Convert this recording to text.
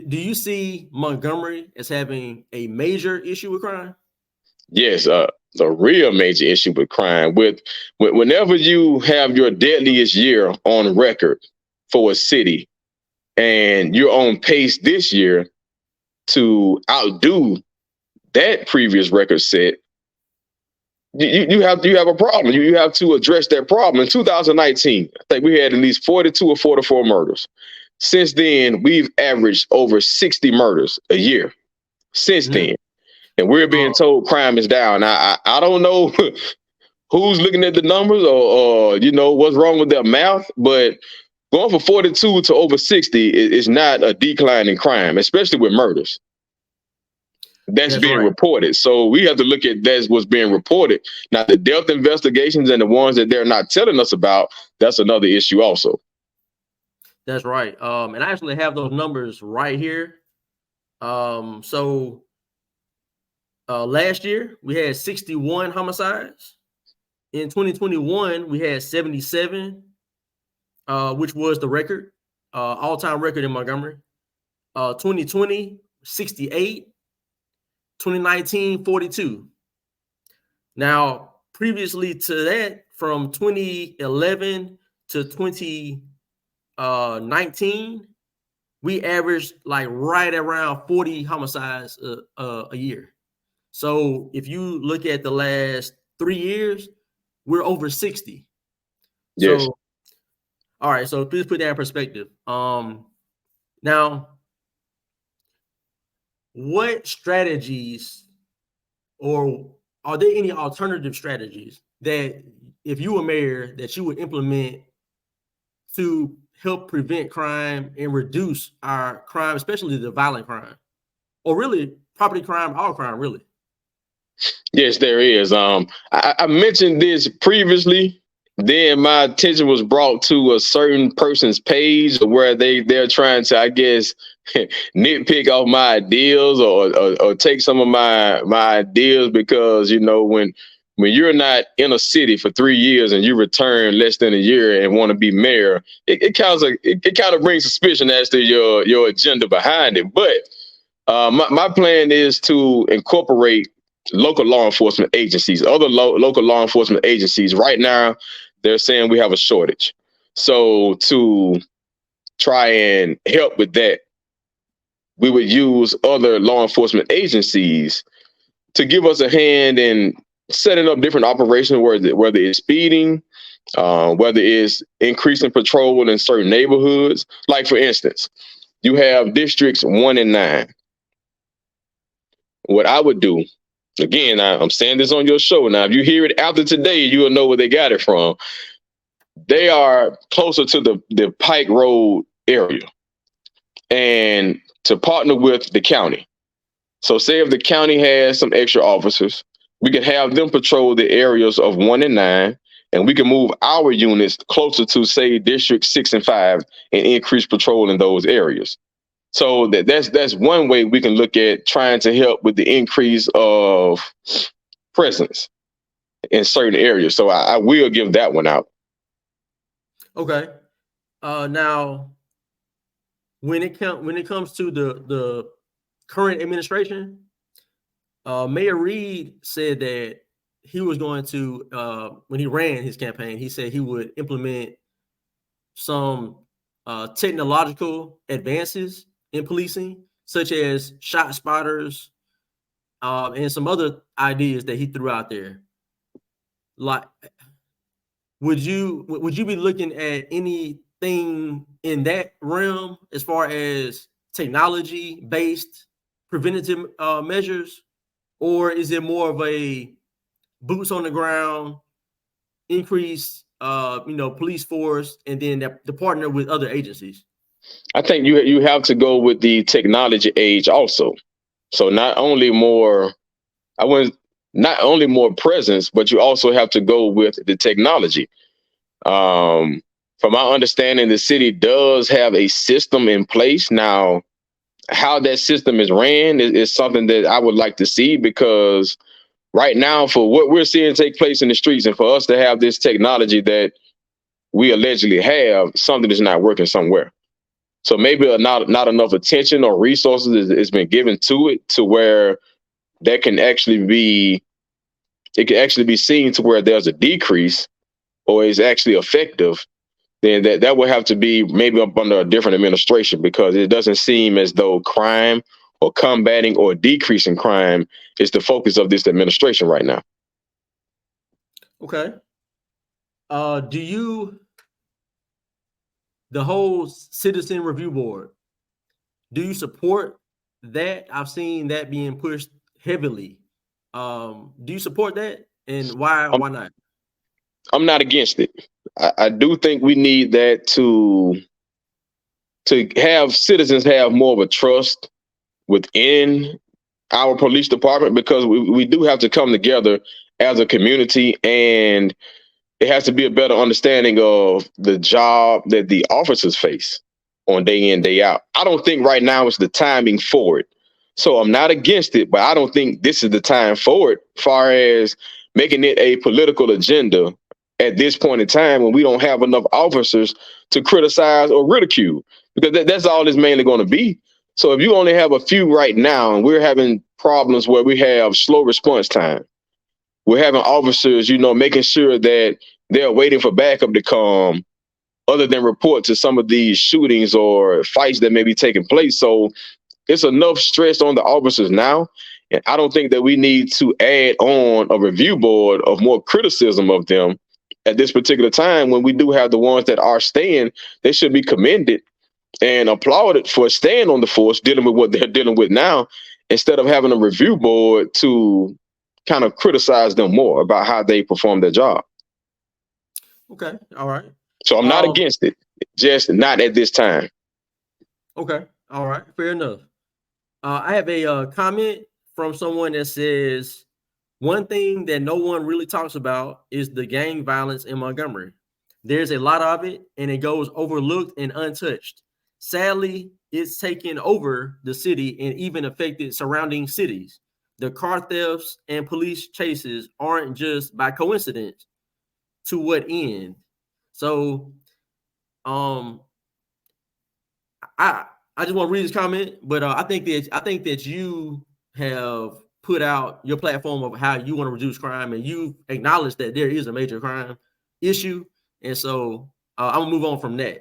do you see Montgomery as having a major issue with crime? Yes, a real major issue with crime. Whenever you have your deadliest year on record for a city, and you're on pace this year to outdo that previous record set, you have a problem. You have to address that problem. In 2019, I think we had at least 42 or 44 murders. Since then, we've averaged over 60 murders a year. Since then, and we're being told crime is down. I don't know who's looking at the numbers or what's wrong with their math, but going from 42 to over 60 is not a decline in crime, especially with murders. That's being reported. So we have to look at that's what's being reported. Now, the death investigations and the ones that they're not telling us about, that's another issue also. That's right. And I actually have those numbers right here. So last year, we had 61 homicides. In 2021, we had 77, which was the record, all-time record in Montgomery. 2020, 68. 2019, 42. Now, previously to that, from 2011 to 2019, we averaged like right around 40 homicides a year. So if you look at the last 3 years, we're over 60. Yes. So, all right. So please put that in perspective. Now, what strategies, or are there any alternative strategies that, if you were mayor, that you would implement to help prevent crime and reduce our crime, especially the violent crime, or really property crime, all crime, really? Yes, there is. I mentioned this previously. Then my attention was brought to a certain person's page where they're trying to, I guess, nitpick off my ideas or take some of my ideas, because when you're not in a city for 3 years and you return less than a year and want to be mayor, it kind of brings suspicion as to your agenda behind it. But my plan is to incorporate local law enforcement agencies, other local law enforcement agencies. Right now, they're saying we have a shortage. So to try and help with that, we would use other law enforcement agencies to give us a hand in setting up different operations, whether it's speeding, whether it's increasing patrol in certain neighborhoods. Like, for instance, you have districts 1 and 9. What I would do, again, I'm saying this on your show. Now, if you hear it after today, you'll know where they got it from. They are closer to the Pike Road area, and to partner with the county. So say if the county has some extra officers, we can have them patrol the areas of 1 and 9, and we can move our units closer to, say, District 6 and 5 and increase patrol in those areas. So that's one way we can look at trying to help with the increase of presence in certain areas. So I will give that one out. Okay. Now, when it comes to the current administration, Mayor Reed said that he was going to, when he ran his campaign, he said he would implement some technological advances in policing, such as shot spotters, and some other ideas that he threw out there. Like, would you be looking at anything in that realm as far as technology-based preventative measures, or is it more of a boots on the ground, increase, police force, and then the partner with other agencies? I think you have to go with the technology age also. So not only more presence, but you also have to go with the technology. From my understanding, the city does have a system in place. Now, how that system is ran is something that I would like to see, because right now, for what we're seeing take place in the streets, and for us to have this technology that we allegedly have, something is not working somewhere. So maybe not enough attention or resources has been given to it to where that can actually be it can actually be seen to where there's a decrease or is actually effective. Then that will have to be maybe up under a different administration, because it doesn't seem as though crime or combating or decreasing crime is the focus of this administration right now. Okay. Do you, the whole citizen review board, do you support that? I've seen that being pushed heavily. Do you support that, and why? I'm, Why not? I'm not against it. I do think we need that to have citizens have more of a trust within our police department, because we do have to come together as a community, and it has to be a better understanding of the job that the officers face on day in, day out. I don't think right now is the timing for it. So I'm not against it, but I don't think this is the time for it, far as making it a political agenda at this point in time when we don't have enough officers to criticize or ridicule, because that's all it's mainly going to be. So if you only have a few right now, and we're having problems where we have slow response time, we're having officers, making sure that they're waiting for backup to come, other than report to some of these shootings or fights that may be taking place. So it's enough stress on the officers now. And I don't think that we need to add on a review board of more criticism of them at this particular time, when we do have the ones that are staying. They should be commended and applauded for staying on the force, dealing with what they're dealing with now, instead of having a review board to kind of criticize them more about how they perform their job. Okay, all right. So I'm not against it, just not at this time. Okay, all right, fair enough. I have a comment from someone that says, one thing that no one really talks about is the gang violence in Montgomery. There's a lot of it, and it goes overlooked and untouched. Sadly, it's taken over the city and even affected surrounding cities. The car thefts and police chases aren't just by coincidence. To what end? So, I just want to read this comment, but I think that you have put out your platform of how you want to reduce crime, and you acknowledge that there is a major crime issue, and so I'm gonna move on from that.